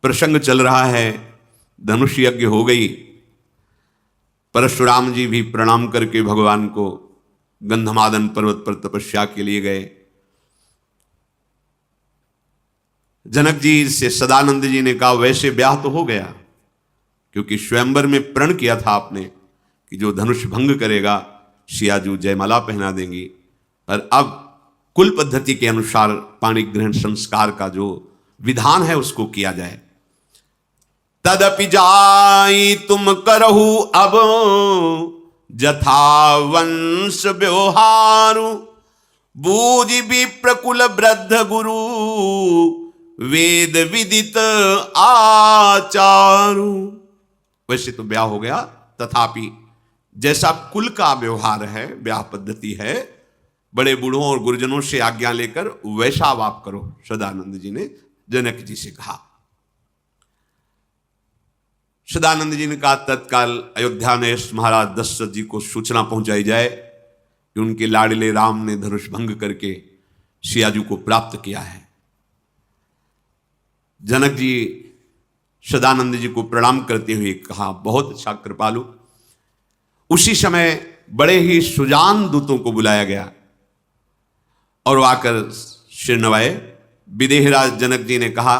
प्रसंग चल रहा है, धनुष यज्ञ हो गई। परशुराम जी भी प्रणाम करके भगवान को गंधमादन पर्वत पर तपस्या के लिए गए। जनक जी से सदानंद जी ने कहा वैसे ब्याह तो हो गया, क्योंकि स्वयंवर में प्रण किया था आपने कि जो धनुष भंग करेगा सियाजू जयमाला पहना देंगी, पर अब कुल पद्धति के अनुसार पाणी ग्रहण संस्कार का जो विधान है उसको किया जाए। तदपि जाई तुम करहु अब जथा वंश व्यवहारु, बूझ विप्रकुल वृद्ध गुरु वेद विदित आचारु। वैसे तो ब्याह हो गया, तथापि जैसा कुल का व्यवहार है, ब्याह पद्धति है, बड़े बूढ़ों और गुरुजनों से आज्ञा लेकर वैसा आप करो, सदानंद जी ने जनक जी से कहा। सदानंद जी ने कहा तत्काल अयोध्या में महाराज दशरथ जी को सूचना पहुंचाई जाए कि उनके लाडले राम ने धनुष भंग करके सियाजू को प्राप्त किया है। जनक जी सदानंद जी को प्रणाम करते हुए कहा बहुत अच्छा कृपालु। उसी समय बड़े ही सुजान दूतों को बुलाया गया और आकर सिर नवाए। विदेहराज जनक जी ने कहा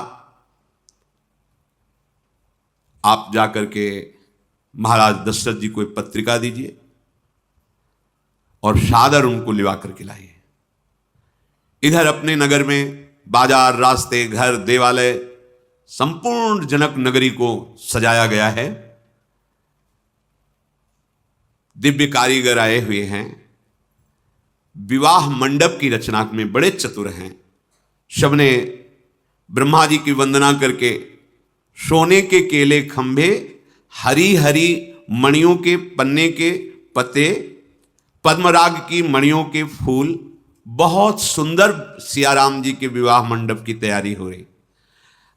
आप जाकर के महाराज दशरथ जी को एक पत्रिका दीजिए और सादर उनको लिवा करके लाइए। इधर अपने नगर में बाजार, रास्ते, घर, देवालय, संपूर्ण जनक नगरी को सजाया गया है। दिव्य कारीगर आए हुए हैं, विवाह मंडप की रचना में बड़े चतुर हैं। सबने ब्रह्मा जी की वंदना करके सोने के केले खंभे, हरी हरी मणियों के पन्ने के पत्ते, पद्मराग की मणियों के फूल, बहुत सुंदर सियाराम जी के विवाह मंडप की तैयारी हो रही।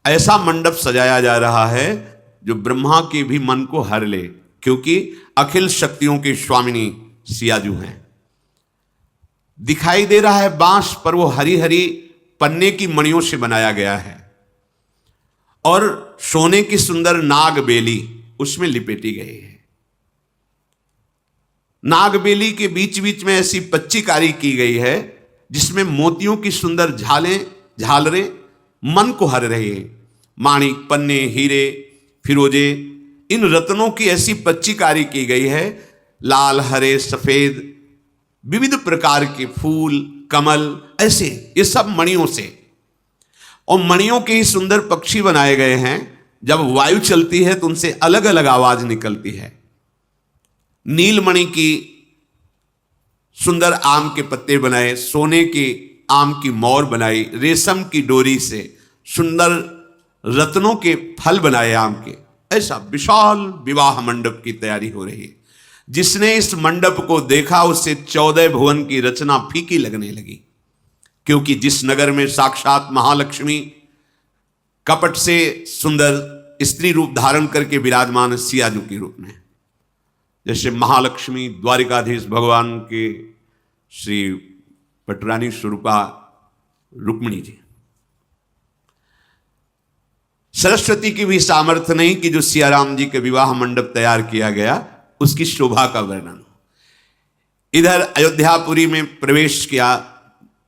ऐसा मंडप सजाया जा रहा है जो ब्रह्मा के भी मन को हर ले, क्योंकि अखिल शक्तियों के स्वामिनी सियाजू हैं। दिखाई दे रहा है बांस, पर वो हरी हरी पन्ने की मणियों से बनाया गया है और सोने की सुंदर नाग बेली उसमें लिपेटी गई है। नाग बेली के बीच बीच में ऐसी पच्चीकारी की गई है जिसमें मोतियों की सुंदर झालरें मन को हर रही है। माणिक, पन्ने, हीरे, फिरोजे, इन रत्नों की ऐसी पच्चीकारी की गई है। लाल, हरे, सफेद, विविध प्रकार के फूल, कमल, ऐसे ये सब मणियों से, और मणियों के ही सुंदर पक्षी बनाए गए हैं। जब वायु चलती है तो उनसे अलग अलग आवाज निकलती है। नीलमणि की सुंदर आम के पत्ते बनाए, सोने के आम की मोर बनाई, रेशम की डोरी से सुंदर रत्नों के फल बनाए आम के। ऐसा विशाल विवाह मंडप की तैयारी हो रही है। जिसने इस मंडप को देखा उसे 14 भुवन की रचना फीकी लगने लगी, क्योंकि जिस नगर में साक्षात महालक्ष्मी कपट से सुंदर स्त्री रूप धारण करके विराजमान सियाजू के रूप में, जैसे महालक्ष्मी द्वारिकाधीश भगवान के श्री पटरानी स्वरूपा रुक्मिणी जी, सरस्वती की भी सामर्थ्य नहीं कि जो सियाराम जी के विवाह मंडप तैयार किया गया उसकी शोभा का वर्णन। इधर अयोध्यापुरी में प्रवेश किया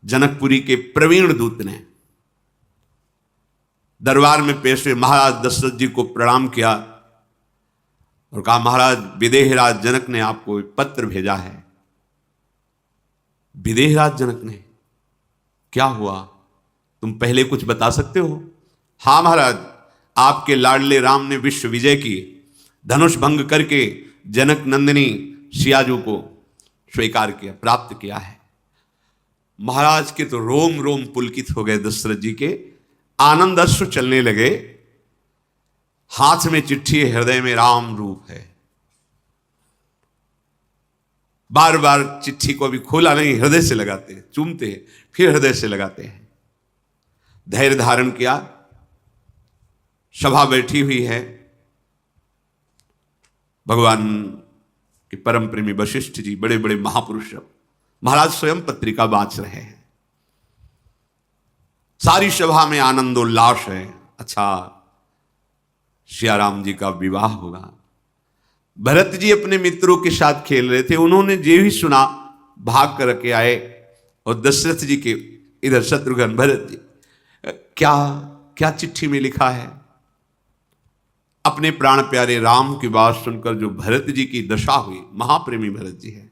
जनकपुरी के प्रवीण दूत ने। दरबार में पेश हुए महाराज दशरथ जी को प्रणाम किया और कहा महाराज विदेहराज जनक ने आपको एक पत्र भेजा है। विदेहराज जनक ने? क्या हुआ, तुम पहले कुछ बता सकते हो? हाँ महाराज, आपके लाडले राम ने विश्व विजय की, धनुष भंग करके जनक नंदिनी सियाजू को स्वीकार किया, प्राप्त किया है। महाराज के तो रोम रोम पुलकित हो गए। दशरथ जी के आनंद अश्रु चलने लगे। हाथ में चिट्ठी, हृदय में राम रूप है। बार बार चिट्ठी को अभी खोला नहीं, हृदय से लगाते हैं, चूमते हैं, फिर हृदय से लगाते हैं। धैर्य धारण किया। सभा बैठी हुई है। भगवान के परम प्रेमी वशिष्ठ जी, बड़े बड़े महापुरुष, महाराज स्वयं पत्रिका बांच रहे हैं। सारी सभा में आनंदोल्लास है। अच्छा, सिया राम जी का विवाह होगा। भरत जी अपने मित्रों के साथ खेल रहे थे, उन्होंने ये भी सुना, भाग कर के आए और दशरथ जी के इधर शत्रुघ्न भरत जी, क्या क्या चिट्ठी में लिखा है। अपने प्राण प्यारे राम की बात सुनकर जो भरत जी की दशा हुई, महाप्रेमी भरत जी है,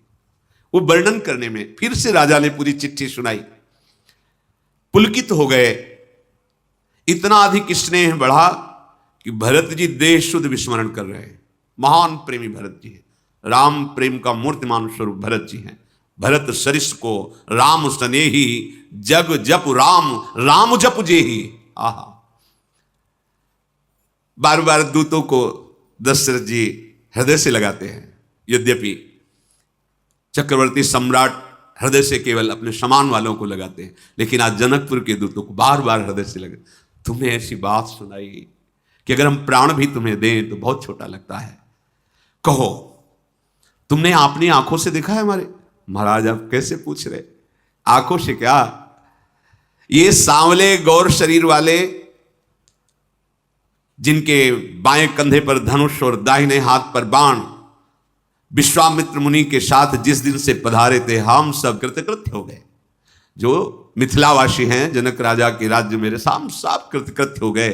वो वर्णन करने में फिर से राजा ने पूरी चिट्ठी सुनाई। पुलकित हो गए, इतना अधिक स्नेह बढ़ा कि भरत जी देश शुद्ध विस्मरण कर रहे हैं। महान प्रेमी भरत जी हैं, राम प्रेम का मूर्तिमान स्वरूप भरत जी हैं। भरत सरिस को राम स्नेही, जग जप राम राम जप जेही। आहा, बार बार दूतों को दशरथ जी हृदय से लगाते हैं। यद्यपि चक्रवर्ती सम्राट हृदय से केवल अपने समान वालों को लगाते हैं, लेकिन आज जनकपुर के दूतों को बार बार हृदय से लगे। तुम्हें ऐसी बात सुनाई कि अगर हम प्राण भी तुम्हें दें तो बहुत छोटा लगता है। कहो, तुमने अपनी आंखों से देखा है हमारे? महाराज आप कैसे पूछ रहे, आंखों से क्या, ये सांवले गौर शरीर वाले, जिनके बाएं कंधे पर धनुष और दाहिने हाथ पर बाण, विश्वामित्र मुनि के साथ जिस दिन से पधारे थे, हम सब कृतकृत्य हो गए। जो मिथिलावासी हैं, जनक राजा के राज्य मेरे साम सब कृतकृत्य हो गए।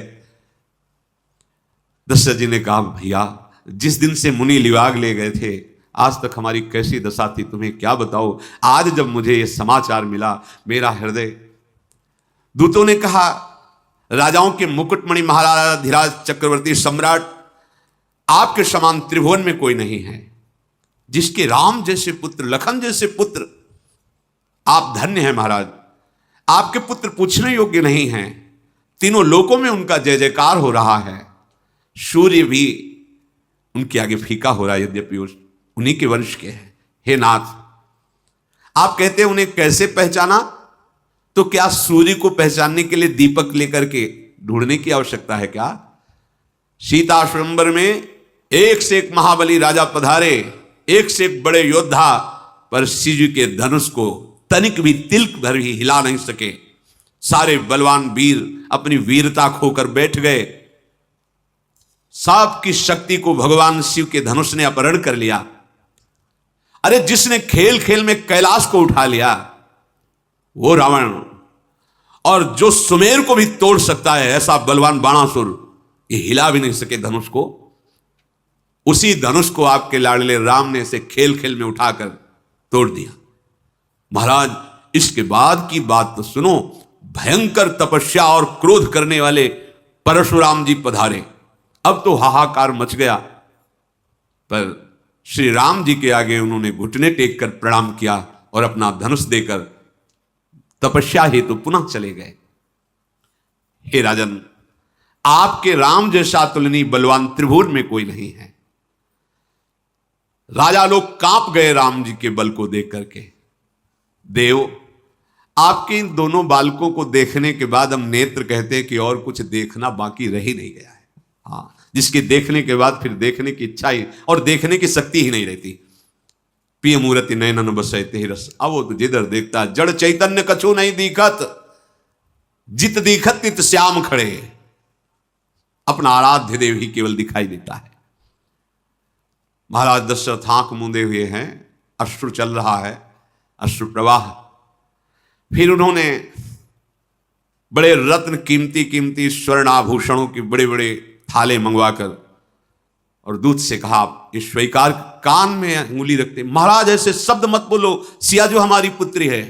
दशरथ जी ने कहा, भैया जिस दिन से मुनि लिवाग ले गए थे, आज तक हमारी कैसी दशा थी तुम्हें क्या बताओ। आज जब मुझे यह समाचार मिला, मेरा हृदय। दूतों ने कहा, राजाओं के मुकुटमणि महाराजा धीराज चक्रवर्ती सम्राट, आपके समान त्रिभुवन में कोई नहीं है, जिसके राम जैसे पुत्र, लखन जैसे पुत्र, आप धन्य हैं महाराज। आपके पुत्र पूछने योग्य नहीं हैं, तीनों लोकों में उनका जय जयकार हो रहा है। सूर्य भी उनके आगे फीका हो रहा है, यद्यपि उन्हीं के वंश के हैं। हे नाथ, आप कहते हैं उन्हें कैसे पहचाना, तो क्या सूर्य को पहचानने के लिए दीपक लेकर के ढूंढने की आवश्यकता है क्या? सीता स्वयंवर में एक से एक महाबली राजा पधारे, एक से एक बड़े योद्धा, पर शिव के धनुष को तनिक भी तिल्क भर भी हिला नहीं सके। सारे बलवान वीर अपनी वीरता खोकर बैठ गए। सबकी शक्ति को भगवान शिव के धनुष ने अपहरण कर लिया। अरे जिसने खेल खेल में कैलाश को उठा लिया वो रावण, और जो सुमेर को भी तोड़ सकता है ऐसा बलवान बाणासुर, ये हिला भी नहीं सके धनुष को। उसी धनुष को आपके लाडले राम ने इसे खेल खेल में उठाकर तोड़ दिया। महाराज इसके बाद की बात तो सुनो। भयंकर तपस्या और क्रोध करने वाले परशुराम जी पधारे। अब तो हाहाकार मच गया, पर श्री राम जी के आगे उन्होंने घुटने टेक कर प्रणाम किया और अपना धनुष देकर तपस्या हेतु पुनः चले गए। हे राजन, आपके राम जैसा तुलनीय बलवान त्रिभुवन में कोई नहीं है। राजा लोग कांप गए राम जी के बल को देख करके। देव, आपके इन दोनों बालकों को देखने के बाद हम नेत्र कहते हैं कि और कुछ देखना बाकी रह ही नहीं गया है। हाँ, जिसके देखने के बाद फिर देखने की इच्छा ही और देखने की शक्ति ही नहीं रहती। पिय मूर्ति नयनन बसैते ही रस, अब वो तो जिधर देखता जड़ चैतन्य कछु नहीं दिखत, जित दिखत तित श्याम खड़े। अपना आराध्य देव ही केवल दिखाई देता है। महाराज दशरथ आंख मूंदे हुए हैं, अश्रु चल रहा है, अश्रु प्रवाह। फिर उन्होंने बड़े रत्न, कीमती कीमती स्वर्ण आभूषणों की बड़े बड़े थाले मंगवाकर और दूत से कहा, आप स्वीकार। कान में अंगुली रखते, महाराज ऐसे शब्द मत बोलो, सिया जो हमारी पुत्री है,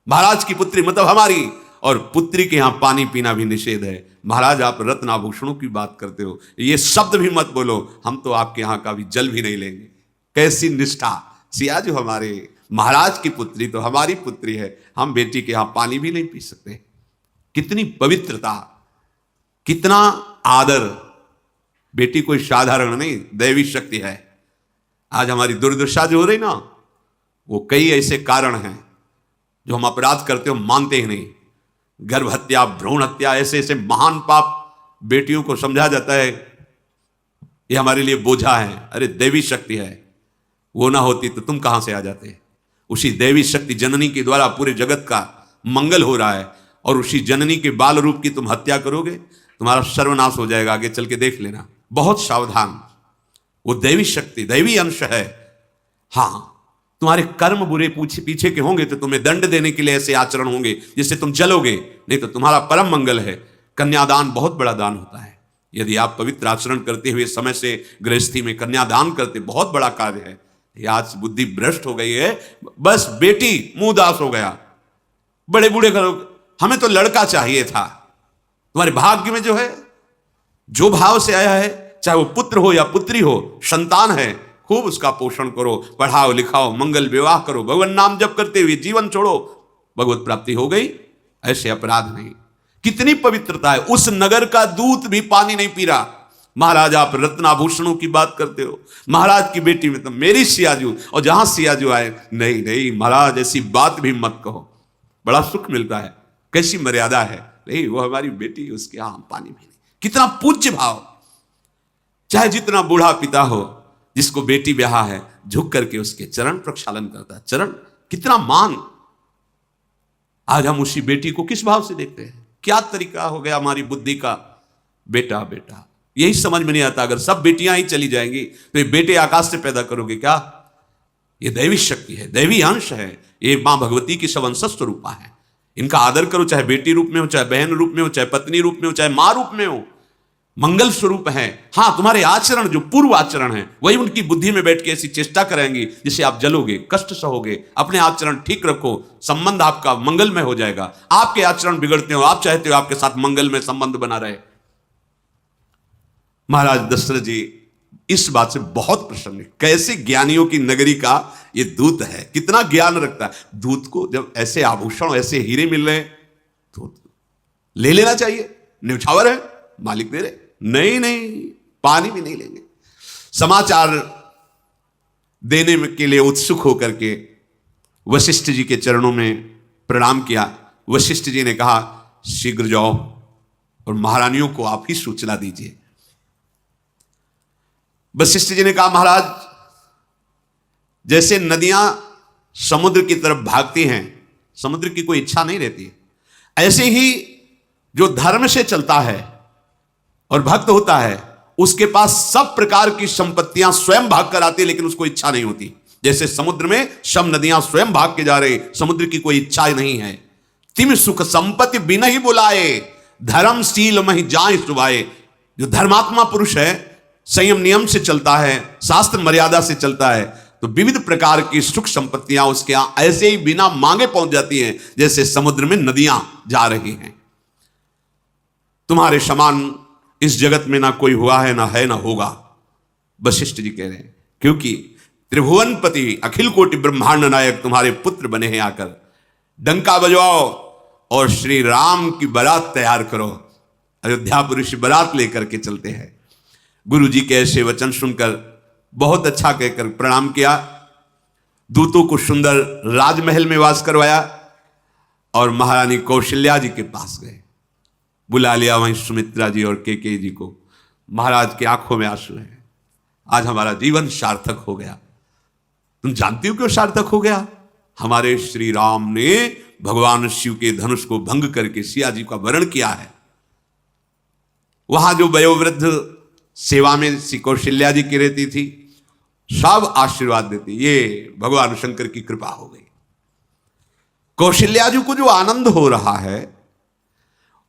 महाराज की पुत्री मतलब हमारी, और पुत्री के यहां पानी पीना भी निषेध है। महाराज आप रत्न आभूषणों की बात करते हो, ये शब्द भी मत बोलो, हम तो आपके यहां का भी जल भी नहीं लेंगे। कैसी निष्ठा! सिया जो हमारे महाराज की पुत्री तो हमारी पुत्री है, हम बेटी के यहां पानी भी नहीं पी सकते। कितनी पवित्रता, कितना आदर। बेटी कोई साधारण नहीं, दैवी शक्ति है। आज हमारी दुर्दशा जो हो रही ना, वो कई ऐसे कारण हैं जो हम अपराध करते हो मानते ही नहीं। गर्भ हत्या, भ्रूण हत्या, ऐसे ऐसे महान पाप बेटियों को समझा जाता है ये हमारे लिए बोझा है। अरे दैवी शक्ति है, वो ना होती तो तुम कहां से आ जाते। उसी दैवी शक्ति जननी के द्वारा पूरे जगत का मंगल हो रहा है, और उसी जननी के बाल रूप की तुम हत्या करोगे, तुम्हारा सर्वनाश हो जाएगा। आगे चल के देख लेना, बहुत सावधान, वो दैवी शक्ति, दैवी अंश है। हाँ, तुम्हारे कर्म बुरे पीछे के होंगे तो तुम्हें दंड देने के लिए ऐसे आचरण होंगे जिससे तुम जलोगे, नहीं तो तुम्हारा परम मंगल है। कन्यादान बहुत बड़ा दान होता है। यदि आप पवित्र आचरण करते हुए समय से गृहस्थी में कन्यादान करते, बहुत बड़ा कार्य है। आज बुद्धि भ्रष्ट हो गई है, बस बेटी मुंहदास हो गया। बड़े बूढ़े घरों, हमें तो लड़का चाहिए था। तुम्हारे भाग्य में जो है, जो भाव से आया है, चाहे वो पुत्र हो या पुत्री हो, संतान है, खूब उसका पोषण करो, पढ़ाओ लिखाओ, मंगल विवाह करो, भगवान नाम जप करते हुए जीवन छोड़ो, भगवत प्राप्ति हो गई। ऐसे अपराध नहीं। कितनी पवित्रता है। उस नगर का दूत भी पानी नहीं पी रहा। महाराज, आप रत्नाभूषणों की बात करते हो, महाराज की बेटी में तो मेरी सियाजू, और जहां सियाजू आए, नहीं नहीं महाराज ऐसी बात भी मत कहो, बड़ा सुख मिलता है। कैसी मर्यादा है। नहीं, वो हमारी बेटी, उसके यहां पानी भी नहीं। कितना पूज्य भाव। चाहे जितना बूढ़ा पिता हो, जिसको बेटी ब्याह है, झुक करके उसके चरण प्रक्षालन करता है। चरण, कितना मान। आज हम उसी बेटी को किस भाव से देखते हैं। क्या तरीका हो गया हमारी बुद्धि का। बेटा बेटा, यही समझ में नहीं आता। अगर सब बेटियां ही चली जाएंगी तो ये बेटे आकाश से पैदा करोगे क्या। ये दैवी शक्ति है, दैवी अंश है। ये मां भगवती की सब अंशस्थ रूपा है। इनका आदर करो, चाहे बेटी रूप में हो, चाहे बहन रूप में हो, चाहे पत्नी रूप में हो, चाहे मां रूप में हो। मंगल स्वरूप है। हाँ, तुम्हारे आचरण जो पूर्व आचरण है, वही उनकी बुद्धि में बैठ के ऐसी चेष्टा करेंगी जिससे आप जलोगे, कष्ट सहोगे। अपने आचरण ठीक रखो, संबंध आपका मंगलमय हो जाएगा। आपके आचरण बिगड़ते हो, आप चाहते हो आपके साथ मंगलमय संबंध बना रहे। महाराज दशरथ जी इस बात से बहुत प्रसन्न है। कैसे ज्ञानियों की नगरी का ये दूत है, कितना ज्ञान रखता है। दूत को जब ऐसे आभूषण, ऐसे हीरे मिल रहे तो ले लेना चाहिए। न्यौछावर है, मालिक दे रहे। नहीं नहीं, पानी भी नहीं लेंगे। समाचार देने के लिए उत्सुक होकर के वशिष्ठ जी के चरणों में प्रणाम किया। वशिष्ठ जी ने कहा, शीघ्र जाओ और महारानियों को आप ही सूचना दीजिए। वशिष्ठ जी ने कहा, महाराज, जैसे नदियां समुद्र की तरफ भागती हैं, समुद्र की कोई इच्छा नहीं रहती, ऐसे ही जो धर्म से चलता है और भक्त होता है, उसके पास सब प्रकार की संपत्तियां स्वयं भाग कर आती है, लेकिन उसको इच्छा नहीं होती। जैसे समुद्र में सब नदियां स्वयं भाग के जा रही, समुद्र की कोई इच्छा नहीं है। तिम सुख संपत्ति बिना ही बुलाए, धर्मशील महि जाए सुभाए। जो धर्मात्मा पुरुष है, संयम नियम से चलता है, शास्त्र मर्यादा से चलता है, तो विविध प्रकार की सुख संपत्तियां उसके यहां ऐसे ही बिना मांगे पहुंच जाती हैं, जैसे समुद्र में नदियां जा रही हैं। तुम्हारे समान इस जगत में ना कोई हुआ है, ना होगा। वशिष्ठ जी कह रहे हैं, क्योंकि त्रिभुवनपति अखिल कोटि ब्रह्मांड नायक तुम्हारे पुत्र बने हैं। आकर डंका बजवाओ और श्री राम की बारात तैयार करो। अयोध्यापुरी से बारात लेकर के चलते हैं। गुरु जी के ऐसे वचन सुनकर बहुत अच्छा कहकर प्रणाम किया। दूतों को सुंदर राजमहल में वास करवाया और महारानी कौशल्या जी के पास गए। बुला लिया वहीं सुमित्रा जी और केके जी को। महाराज की आंखों में आंसू हैं। आज हमारा जीवन सार्थक हो गया। तुम जानती हो क्यों सार्थक हो गया? हमारे श्री राम ने भगवान शिव के धनुष को भंग करके सिया जी का वरण किया है। वहां जो वयोवृद्ध सेवा में श्री कौशल्या जी की रहती थी, सब आशीर्वाद देती। ये भगवान शंकर की कृपा हो गई। कौशल्या जी को जो आनंद हो रहा है,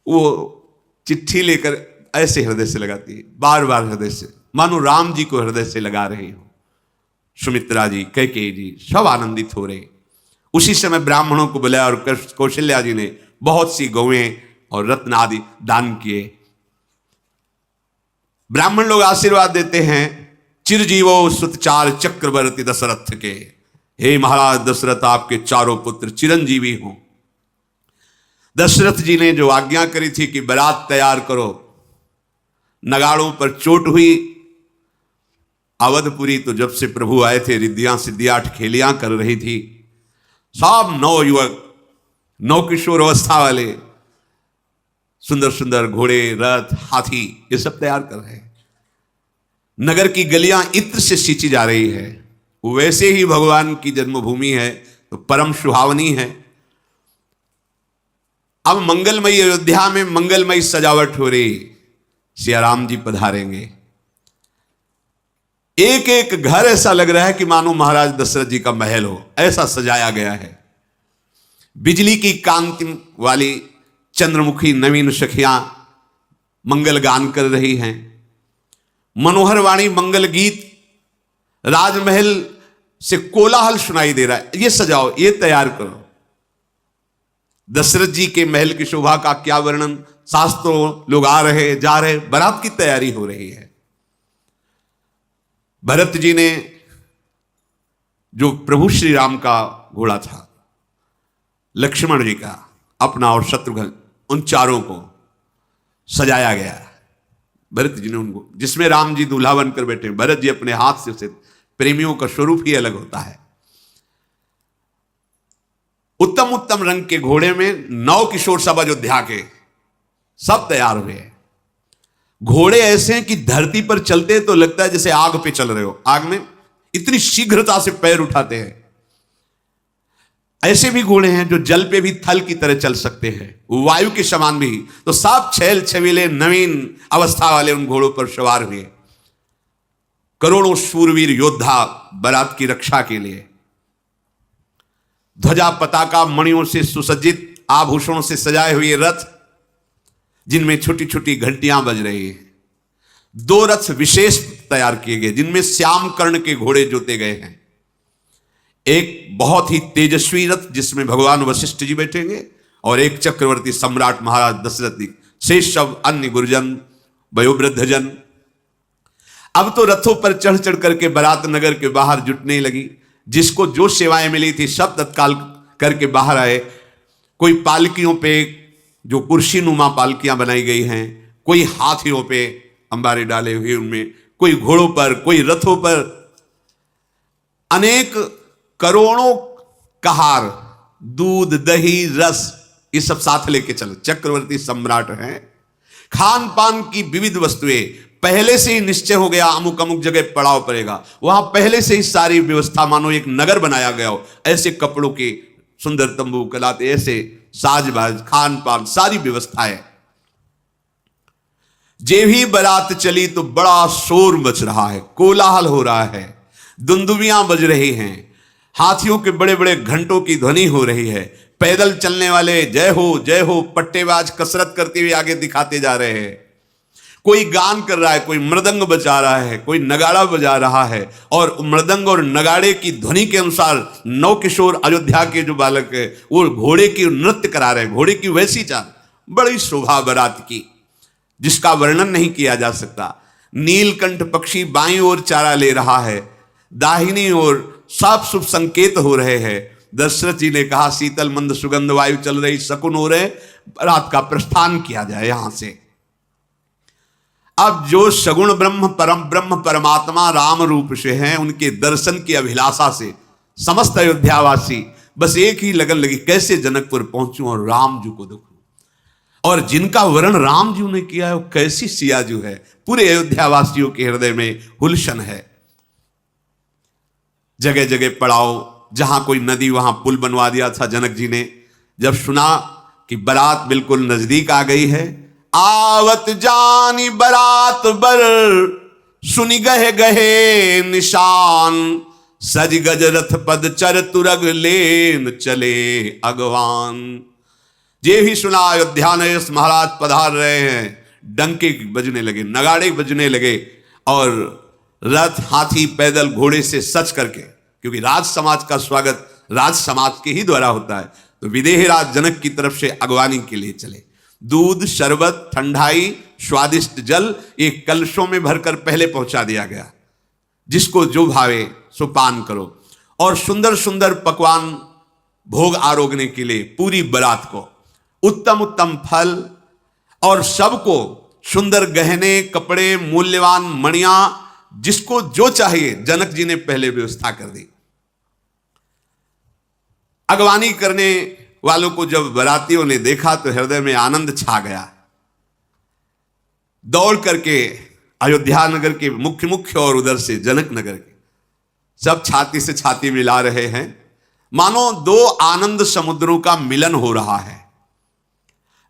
वो चिट्ठी लेकर ऐसे हृदय से लगाती है, बार बार हृदय से, मानो राम जी को हृदय से लगा रही हो। सुमित्रा जी, कैकेयी जी सब आनंदित हो रहे। उसी समय ब्राह्मणों को बुलाया और कौशल्या जी ने बहुत सी गौएं और रत्न आदि दान किए। ब्राह्मण लोग आशीर्वाद देते हैं, चिरजीवो सुतचार चक्रवर्ती दशरथ के। हे महाराज दशरथ, आपके चारों पुत्र चिरंजीवी हों। दशरथ जी ने जो आज्ञा करी थी कि बारात तैयार करो, नगाड़ों पर चोट हुई। अवधपुरी तो जब से प्रभु आए थे, रिद्धियां सिद्धियां ठखेलियां कर रही थी। सब नौ युवक, नौ किशोर अवस्था वाले, सुंदर सुंदर घोड़े, रथ, हाथी, ये सब तैयार कर रहे हैं। नगर की गलियां इत्र से सींची जा रही है। वैसे ही भगवान की जन्मभूमि है तो परम सुहावनी है। अब मंगलमयी अयोध्या में मंगलमयी सजावट हो रही। सिया राम जी पधारेंगे। एक एक घर ऐसा लग रहा है कि मानो महाराज दशरथ जी का महल हो, ऐसा सजाया गया है। बिजली की कांति वाली चंद्रमुखी नवीन सखियां मंगल गान कर रही हैं। मनोहर वाणी मंगल गीत, राजमहल से कोलाहल सुनाई दे रहा है। ये सजाओ, ये तैयार करो। दशरथ जी के महल की शोभा का क्या वर्णन, शास्त्रों लोग आ रहे जा रहे, बारात की तैयारी हो रही है। भरत जी ने जो प्रभु श्री राम का घोड़ा था, लक्ष्मण जी का, अपना और शत्रुघ्न, उन चारों को सजाया गया। भरत जी ने उनको, जिसमें राम जी दूल्हा बनकर बैठे, भरत जी अपने हाथ से उसे, प्रेमियों का स्वरूप ही अलग होता है। उत्तम उत्तम रंग के घोड़े में नौ किशोर सब अयोध्या के सब तैयार हुए हैं। घोड़े ऐसे हैं कि धरती पर चलते तो लगता है जैसे आग पे चल रहे हो। आग में इतनी शीघ्रता से पैर उठाते हैं। ऐसे भी घोड़े हैं जो जल पे भी थल की तरह चल सकते हैं, वायु के समान भी। तो सब छैल छबीले नवीन अवस्था वाले उन घोड़ों पर सवार हुए। करोड़ों शूरवीर योद्धा बारात की रक्षा के लिए। ध्वजा पताका मणियों से सुसज्जित, आभूषणों से सजाए हुए रथ, जिनमें छोटी छोटी घंटियां बज रही हैं। दो रथ विशेष तैयार किए गए, जिनमें श्याम कर्ण के घोड़े जोते गए हैं। एक बहुत ही तेजस्वी रथ जिसमें भगवान वशिष्ठ जी बैठेंगे, और एक चक्रवर्ती सम्राट महाराज दशरथ जी, शेष सब अन्य गुरुजन वयोवृद्धजन। अब तो रथों पर चढ़ चढ़ करके बारात नगर के बाहर जुटने लगी। जिसको जो सेवाएं मिली थी सब तत्काल करके बाहर आए। कोई पालकियों पे, जो कुर्सी नुमा पालकियां बनाई गई हैं, कोई हाथियों पे अंबारे डाले हुए उनमें, कोई घोड़ों पर, कोई रथों पर। अनेक करोड़ों कहार, दूध दही रस, ये सब साथ लेके चलो। चक्रवर्ती सम्राट हैं। खान पान की विविध वस्तुएं पहले से ही निश्चय हो गया, अमुक अमुक जगह पड़ाव पड़ेगा, वहां पहले से ही सारी व्यवस्था, मानो एक नगर बनाया गया हो। ऐसे कपड़ों के सुंदर तंबू कलाते, ऐसे साजबाज, खान पान, सारी व्यवस्थाएं। जे भी बारात चली तो बड़ा शोर मच रहा है, कोलाहल हो रहा है, दुंदुबियां बज रही हैं, हाथियों के बड़े बड़े घंटों की ध्वनि हो रही है। पैदल चलने वाले जय हो पट्टेबाज कसरत करते हुए आगे दिखाते जा रहे हैं। कोई गान कर रहा है, कोई मृदंग बजा रहा है, कोई नगाड़ा बजा रहा है, और मृदंग और नगाड़े की ध्वनि के अनुसार नौ किशोर अयोध्या के जो बालक है वो घोड़े की नृत्य करा रहे हैं। घोड़े की वैसी चाल, बड़ी शोभा बारात की, जिसका वर्णन नहीं किया जा सकता। नीलकंठ पक्षी बाईं ओर चारा ले रहा है, दाहिनी ओर सब शुभ संकेत हो रहे हैं। दशरथ जी ने कहा, शीतल मंद सुगंध वायु चल रही, शकुन हो रहे, रात का प्रस्थान किया जाए यहां से। अब जो सगुण ब्रह्म परमात्मा राम रूप से हैं, उनके दर्शन की अभिलाषा से समस्त अयोध्यावासी बस एक ही लगन लगी, कैसे जनकपुर पहुंचूं और राम जी को देखूं। और जिनका वर्ण राम जी ने किया है, वो कैसी सियाजू है। पूरे अयोध्यावासियों के हृदय में हुलशन है। जगह जगह पड़ाव, जहां कोई नदी वहां पुल बनवा दिया था जनक जी ने। जब सुना कि बारात बिल्कुल नजदीक आ गई है, आवत जानी बारात बर, सुनि गहे गहे निशान, सज गज रथ पद चर तुरग लेन चले अगवान। ये भी सुना अयोध्या नरेश महाराज पधार रहे हैं। डंके बजने लगे, नगाड़े बजने लगे, और रथ हाथी पैदल घोड़े से सच करके, क्योंकि राज समाज का स्वागत राज समाज के ही द्वारा होता है, तो विदेह राज जनक की तरफ से अगवानी के लिए चले। दूध, शरबत, ठंडाई, स्वादिष्ट जल एक कलशों में भरकर पहले पहुंचा दिया गया। जिसको जो भावे सो पान करो। और सुंदर सुंदर पकवान भोग आरोगने के लिए पूरी बारात को उत्तम उत्तम फल, और सबको सुंदर गहने, कपड़े, मूल्यवान मणियां, जिसको जो चाहिए जनक जी ने पहले व्यवस्था कर दी। अगवानी करने वालों को जब बारातियों ने देखा तो हृदय में आनंद छा गया। दौड़ करके अयोध्या नगर के मुख्य और उधर से जनक नगर के सब छाती से छाती मिला रहे हैं, मानो दो आनंद समुद्रों का मिलन हो रहा है।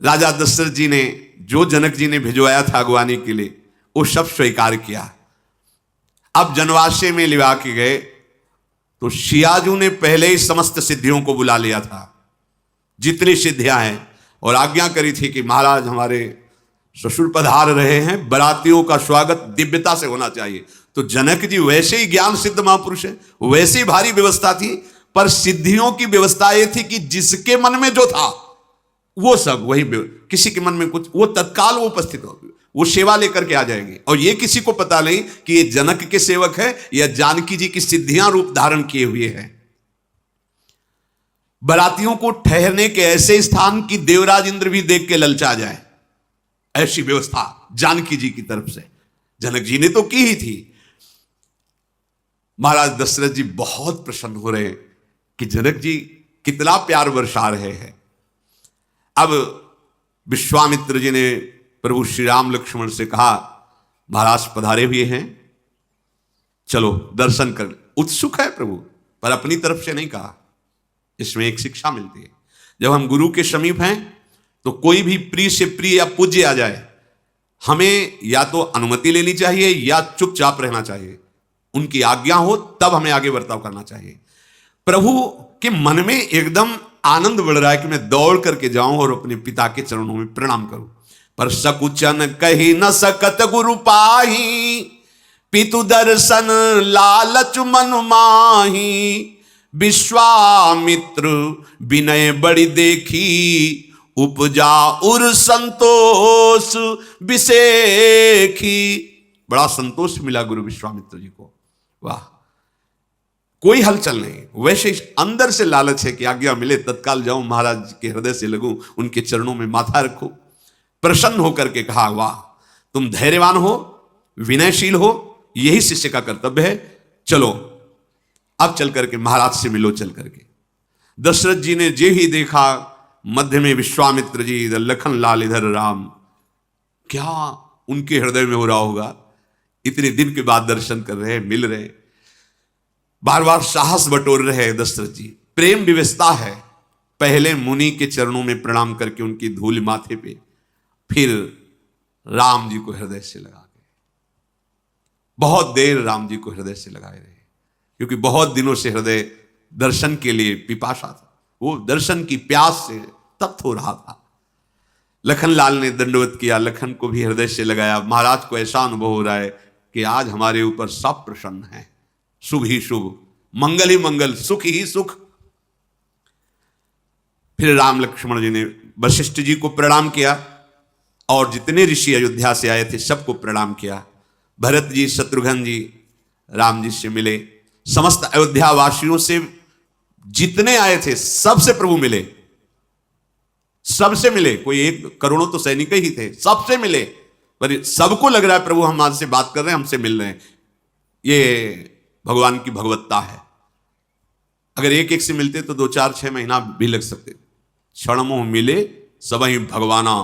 राजा दशरथ जी ने जो जनक जी ने भिजवाया था अगवानी के लिए, वो सब स्वीकार किया। अब जनवासे में लिवा के गए तो शियाजू ने पहले ही समस्त सिद्धियों को बुला लिया था, जितनी सिद्धियां हैं, और आज्ञा करी थी कि महाराज हमारे ससुर पधार रहे हैं, बरातियों का स्वागत दिव्यता से होना चाहिए। तो जनक जी वैसे ही ज्ञान सिद्ध महापुरुष है, वैसे ही भारी व्यवस्था थी, पर सिद्धियों की व्यवस्था ये थी कि जिसके मन में जो था वो सब वही, किसी के मन में कुछ, वो तत्काल वो उपस्थित हो, वो सेवा लेकर के आ जाएंगे। और ये किसी को पता नहीं कि ये जनक के सेवक है या जानकी जी की सिद्धियां रूप धारण किए हुए हैं। बरातियों को ठहरने के ऐसे स्थान की देवराज इंद्र भी देख के ललचा जाए, ऐसी व्यवस्था जानकी जी की तरफ से जनक जी ने तो की ही थी। महाराज दशरथ जी बहुत प्रसन्न हो रहे हैं कि जनक जी कितना प्यार बरसा रहे हैं। अब विश्वामित्र जी ने प्रभु श्री राम लक्ष्मण से कहा, महाराज पधारे हुए हैं, चलो दर्शन कर। उत्सुक है प्रभु, पर अपनी तरफ से नहीं कहा। इसमें एक शिक्षा मिलती है, जब हम गुरु के समीप हैं तो कोई भी प्रिय से प्रिय या पूज्य आ जाए, हमें या तो अनुमति लेनी चाहिए या चुपचाप रहना चाहिए। उनकी आज्ञा हो तब हमें आगे बर्ताव करना चाहिए। प्रभु के मन में एकदम आनंद बढ़ रहा है कि मैं दौड़ करके जाऊं और अपने पिता के चरणों में प्रणाम करूं, पर सकुचन कही न सकत गुरु पाही, पितु दर्शन लालच मन माही। विश्वामित्र विनय बड़ी देखी, उपजा उर संतोष विसेखी। बड़ा संतोष मिला गुरु विश्वामित्र जी को। वाह, कोई हलचल नहीं, वैसे अंदर से लालच है कि आज्ञा मिले तत्काल जाऊं, महाराज के हृदय से लगूं, उनके चरणों में माथा रखूं। प्रसन्न होकर के कहा, वाह तुम धैर्यवान हो, विनयशील हो, यही शिष्य का कर्तव्य है। चलो अब चल करके महाराज से मिलो। चल करके दशरथ जी ने जे ही देखा, मध्य में विश्वामित्र जी, इधर लखन लाल, इधर राम। क्या उनके हृदय में हो रहा होगा, इतने दिन के बाद दर्शन कर रहे हैं, मिल रहे, बार बार साहस बटोर रहे हैं दशरथ जी। प्रेम विवशता है। पहले मुनि के चरणों में प्रणाम करके उनकी धूल माथे पे, फिर राम जी को हृदय से लगा के, बहुत देर राम जी को हृदय से लगाए रहे, क्योंकि बहुत दिनों से हृदय दर्शन के लिए पिपासा था, वो दर्शन की प्यास से तप्त हो रहा था। लखन लाल ने दंडवत किया, लखन को भी हृदय से लगाया। महाराज को ऐसा अनुभव हो रहा है कि आज हमारे ऊपर सब प्रसन्न है, शुभ ही शुभ, मंगल ही मंगल, सुख ही सुख। फिर राम लक्ष्मण जी ने वशिष्ठ जी को प्रणाम किया और जितने ऋषि अयोध्या से आए थे सबको प्रणाम किया। भरत जी, शत्रुघ्न जी राम जी से मिले। समस्त अयोध्या वासियों से जितने आए थे सबसे प्रभु मिले, सबसे मिले। कोई एक करोड़ों तो सैनिक ही थे, सबसे मिले, पर सबको लग रहा है प्रभु हम आज से बात कर रहे हैं, हमसे मिल रहे हैं। ये भगवान की भगवत्ता है। अगर एक एक से मिलते तो 2-4-6 महीना भी लग सकते। क्षण मोह मिले सबही भगवाना,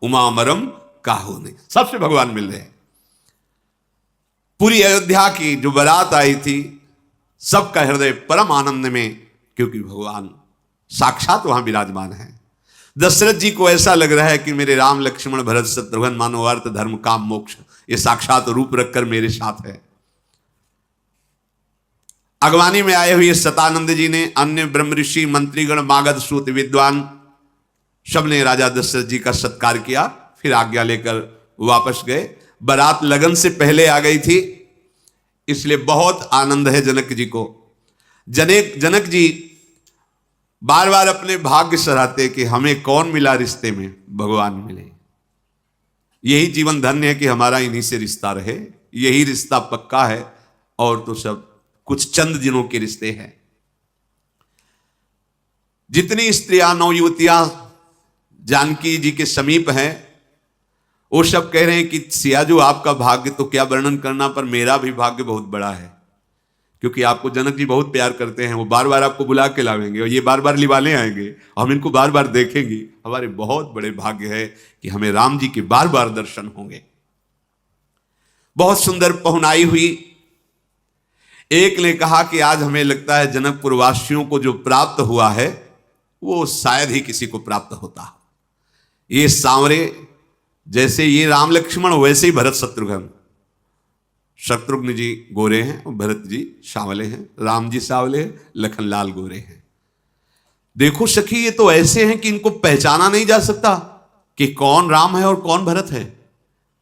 उमा मरम काहू नहीं। सबसे भगवान मिल रहे हैं। पूरी अयोध्या की जो बारात आई थी, सबका हृदय परम आनंद में, क्योंकि भगवान साक्षात वहां विराजमान है। दशरथ जी को ऐसा लग रहा है कि मेरे राम लक्ष्मण भरत शत्रुघ्न मानो अर्थ धर्म काम मोक्ष, ये साक्षात रूप रखकर मेरे साथ है। अगवानी में आए हुए सतानंद जी ने, अन्य ब्रह्म ऋषि, मंत्रीगण, मागध, सूत, विद्वान, सबने राजा दशरथ जी का सत्कार किया। फिर आज्ञा लेकर वापस गए। बारात लगन से पहले आ गई थी, इसलिए बहुत आनंद है जनक जी को। जनक जी बार बार अपने भाग्य सराहते कि हमें कौन मिला रिश्ते में, भगवान मिले। यही जीवन धन्य है कि हमारा इन्हीं से रिश्ता रहे, यही रिश्ता पक्का है, और तो सब कुछ चंद दिनों के रिश्ते हैं। जितनी स्त्रियां, नवयुवतियां जानकी जी के समीप हैं, वो सब कह रहे हैं कि सियाजू आपका भाग्य तो क्या वर्णन करना, पर मेरा भी भाग्य बहुत बड़ा है, क्योंकि आपको जनक जी बहुत प्यार करते हैं। वो बार बार आपको बुला के लावेंगे और ये बार बार लिवाने आएंगे, हम इनको बार बार देखेंगे। हमारे बहुत बड़े भाग्य है कि हमें राम जी के बार बार दर्शन होंगे। बहुत सुंदर पहुनाई हुई। एक ने कहा कि आज हमें लगता है जनकपुर वासियों को जो प्राप्त हुआ है वो शायद ही किसी को प्राप्त होता। ये सांवरे, जैसे ये राम लक्ष्मण, वैसे ही भरत शत्रुघ्न, शत्रुघ्न जी गोरे हैं और भरत जी सांवले हैं, राम जी सांवले हैं, लखनलाल गोरे हैं। देखो सखी, ये तो ऐसे हैं कि इनको पहचाना नहीं जा सकता कि कौन राम है और कौन भरत है।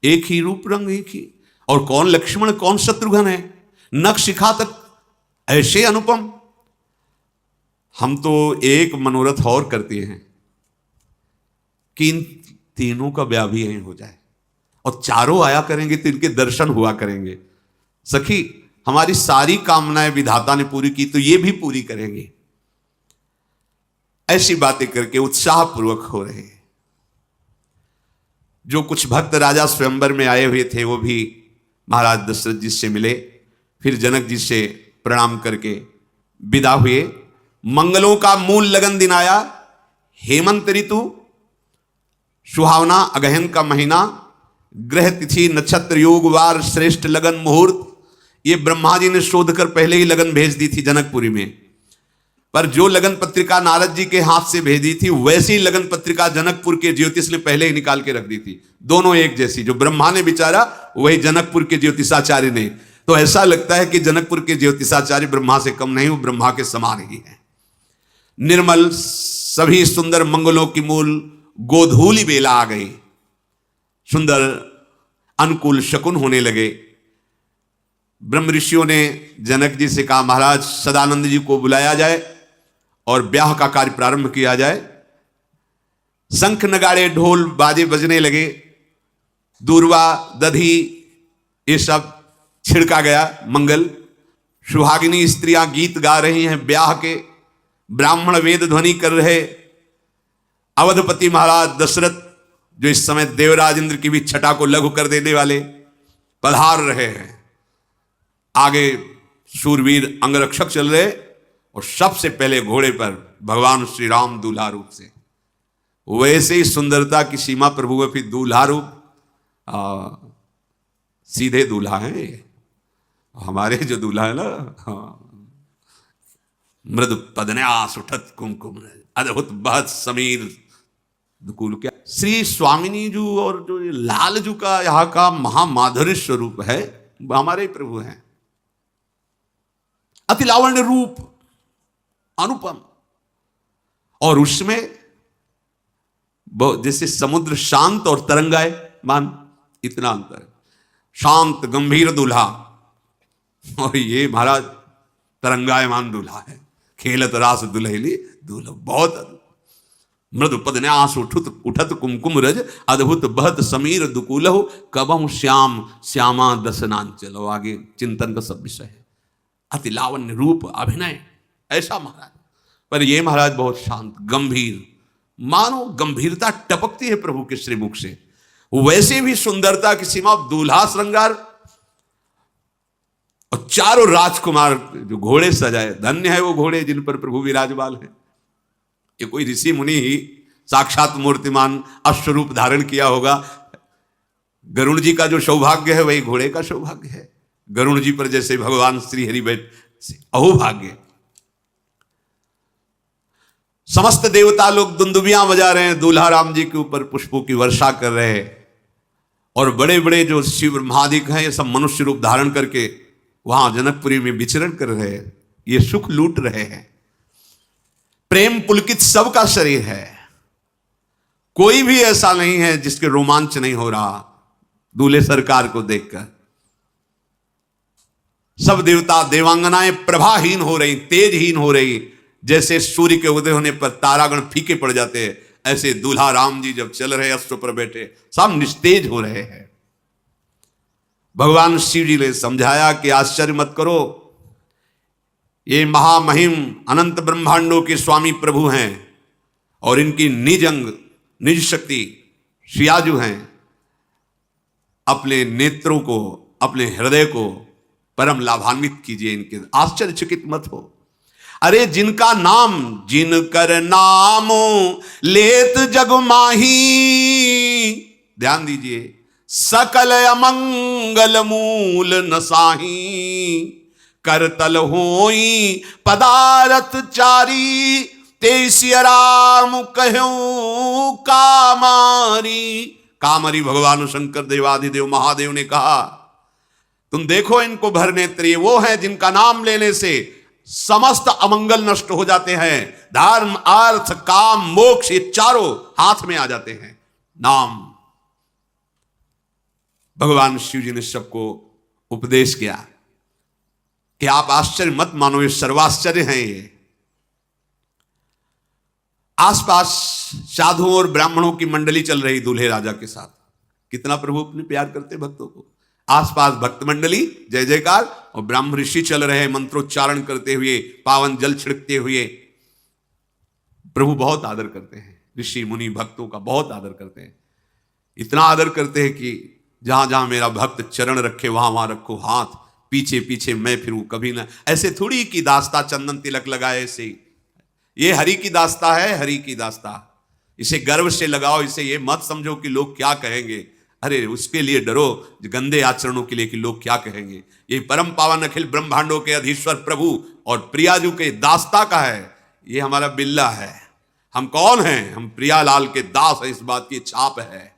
एक ही रूप रंग एक ही, और कौन लक्ष्मण कौन शत्रुघ्न है, नख शिखा तक ऐसे अनुपम। हम तो एक मनोरथ और करते हैं कि इन तीनों का ब्याह भी यहीं हो जाए और चारों आया करेंगे तो इनके दर्शन हुआ करेंगे। सखी, हमारी सारी कामनाएं विधाता ने पूरी की तो ये भी पूरी करेंगे। ऐसी बातें करके उत्साहपूर्वक हो रहे हैं। जो कुछ भक्त राजा स्वयंवर में आए हुए थे वो भी महाराज दशरथ जी से मिले, फिर जनक जी से प्रणाम करके विदा हुए। मंगलों का मूल लगन दिन आया, हेमंत ऋतु, सुहावना अगहन का महीना, ग्रह तिथि नक्षत्र योग वार श्रेष्ठ लगन मुहूर्त। ये ब्रह्मा जी ने शोध कर पहले ही लगन भेज दी थी जनकपुरी में, पर जो लगन पत्रिका नारद जी के हाथ से भेजी थी वैसी लगन पत्रिका जनकपुर के ज्योतिष ने पहले ही निकाल के रख दी थी। दोनों एक जैसी, जो ब्रह्मा ने विचारा वही जनकपुर के ज्योतिषाचार्य ने। तो ऐसा लगता है कि जनकपुर के ज्योतिषाचार्य ब्रह्मा से कम नहीं, वो ब्रह्मा के समान ही है। निर्मल सभी सुंदर मंगलों की मूल गोधूली बेला आ गई, सुंदर अनुकूल शकुन होने लगे। ब्रह्म ऋषियों ने जनक जी से कहा महाराज सदानंद जी को बुलाया जाए और ब्याह का कार्य प्रारंभ किया जाए। शंख नगाड़े ढोल बाजे बजने लगे, दूर्वा दधी ये सब छिड़का गया मंगल। सुहागिनी स्त्रियां गीत गा रही हैं ब्याह के, ब्राह्मण वेद ध्वनि कर रहे। अवधपति महाराज दशरथ, जो इस समय देवराज इंद्र की भी छटा को लघु कर देने वाले, पधार रहे हैं। आगे शूरवीर अंगरक्षक चल रहे और सबसे पहले घोड़े पर भगवान श्री राम दूल्हा रूप से। वैसे ही सुंदरता की सीमा प्रभु में फिर दूल्हा रूप, सीधे दूल्हा है हमारे जो दूल्हा है ना। मृद पदन्यास उठत कुमकुम अद्भुत बहत समीर दुकूल। क्या श्री स्वामिनी जी और जो लाल जू का यहाँ का महामाधुर्य स्वरूप है, हमारे प्रभु हैं। अति लावण्य रूप, अनुपम, और उसमें जैसे समुद्र शांत और तरंगाए मान, इतना अंतर है। शांत गंभीर दूल्हा और ये महाराज तरंगायमान दूल्हा है। खेलत रास दुल्हली दूल्हा, बहुत मृदु पदन्यास उठत कुमकुम रज अद्भुत बहत समीर दुकूलहु कबहु श्याम श्यामा दसनान। चलो आगे चिंतन का सब विषय है। अति लावण्य रूप, अभिनय, ऐसा महाराज। पर ये महाराज बहुत शांत गंभीर, मानो गंभीरता टपकती है प्रभु के श्रीमुख से। वैसे भी सुंदरता की सीमा, दूल्हा श्रृंगार और चारों राजकुमार जो घोड़े सजाए। धन्य है वो घोड़े जिन पर प्रभु विराजमान है। ये कोई ऋषि मुनि ही साक्षात मूर्तिमान अश्वरूप धारण किया होगा। गरुड़ जी का जो सौभाग्य है वही घोड़े का सौभाग्य है। गरुड़ जी पर जैसे भगवान श्री हरि बैठ, अहोभाग्य। समस्त देवता लोग दुंदुबियां बजा रहे हैं, दूल्हा राम जी के ऊपर पुष्पों की वर्षा कर रहे हैं। और बड़े बड़े जो शिव महादिक हैं ये सब मनुष्य रूप धारण करके वहां जनकपुरी में विचरण कर रहे हैं, ये सुख लूट रहे हैं। प्रेम पुलकित सबका शरीर है, कोई भी ऐसा नहीं है जिसके रोमांच नहीं हो रहा दूल्हे सरकार को देखकर। सब देवता देवांगनाएं प्रभाहीन हो रही, तेजहीन हो रही। जैसे सूर्य के उदय होने पर तारागण फीके पड़ जाते हैं, ऐसे दूल्हा राम जी जब चल रहे अश्व पर बैठे सब निस्तेज हो रहे हैं। भगवान शिव जी ने समझाया कि आश्चर्य मत करो, ये महामहिम अनंत ब्रह्मांडों के स्वामी प्रभु हैं और इनकी निज अंग निज शक्ति श्रियाजु हैं। अपने नेत्रों को, अपने हृदय को परम लाभान्वित कीजिए इनके, आश्चर्यचकित मत हो। अरे जिनका नाम, जिनकर नाम लेत जग माही, ध्यान दीजिए, सकल अमंगल मूल नसाही, करतल होई पदारथ चारी, तेसी राम कहूं कामारी। कामरी भगवान शंकर देवाधिदेव महादेव ने कहा तुम देखो इनको भर नेत्र, ये वो हैं जिनका नाम लेने से समस्त अमंगल नष्ट हो जाते हैं। धर्म, अर्थ, काम, मोक्ष, ये चारों हाथ में आ जाते हैं। नाम। भगवान शिव जी ने सबको उपदेश किया कि आप आश्चर्य मत मानो, ये सर्वाश्चर्य हैं। ये आसपास साधुओं और ब्राह्मणों की मंडली चल रही दूल्हे राजा के साथ। कितना प्रभु अपने प्यार करते भक्तों को। आसपास भक्त मंडली जय जयकार, और ब्राह्मण ऋषि चल रहे हैं मंत्रोच्चारण करते हुए, पावन जल छिड़कते हुए। प्रभु बहुत आदर करते हैं, ऋषि मुनि भक्तों का बहुत आदर करते हैं। इतना आदर करते हैं कि जहां जहां मेरा भक्त चरण रखे वहां वहां रखो हाथ, पीछे पीछे मैं फिरूं कभी ना। ऐसे थोड़ी की दास्ता चंदन तिलक लगाए, ऐसे ये हरि की दास्ता है, हरि की दास्ता। इसे गर्व से लगाओ, इसे ये मत समझो कि लोग क्या कहेंगे। अरे उसके लिए डरो गंदे आचरणों के लिए कि लोग क्या कहेंगे। ये परम पावन अखिल ब्रह्मांडों के अधीश्वर प्रभु और प्रियाजू के दास्ता का है। ये हमारा बिल्ला है। हम कौन हैं? हम प्रियालाल के दास है, इस बात की छाप है।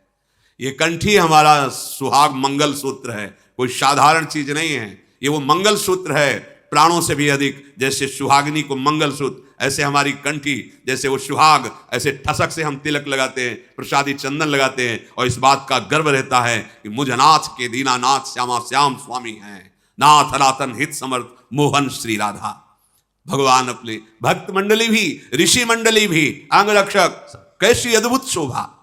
ये कंठी हमारा सुहाग मंगल सूत्र है, कोई साधारण चीज नहीं है। ये वो मंगल सूत्र है प्राणों से भी अधिक। जैसे सुहागिनी को मंगल सूत्र, ऐसे हमारी कंठी, जैसे वो सुहाग, ऐसे ठसक से हम तिलक लगाते हैं, प्रसादी चंदन लगाते हैं, और इस बात का गर्व रहता है कि मुझ नाथ के दीनानाथ श्यामा श्याम स्वामी हैं। नाथ अनातन हित समर्थ मोहन श्री राधा। भगवान अपने भक्त मंडली भी, ऋषि मंडली भी, अंगरक्षक, कैसी अद्भुत शोभा।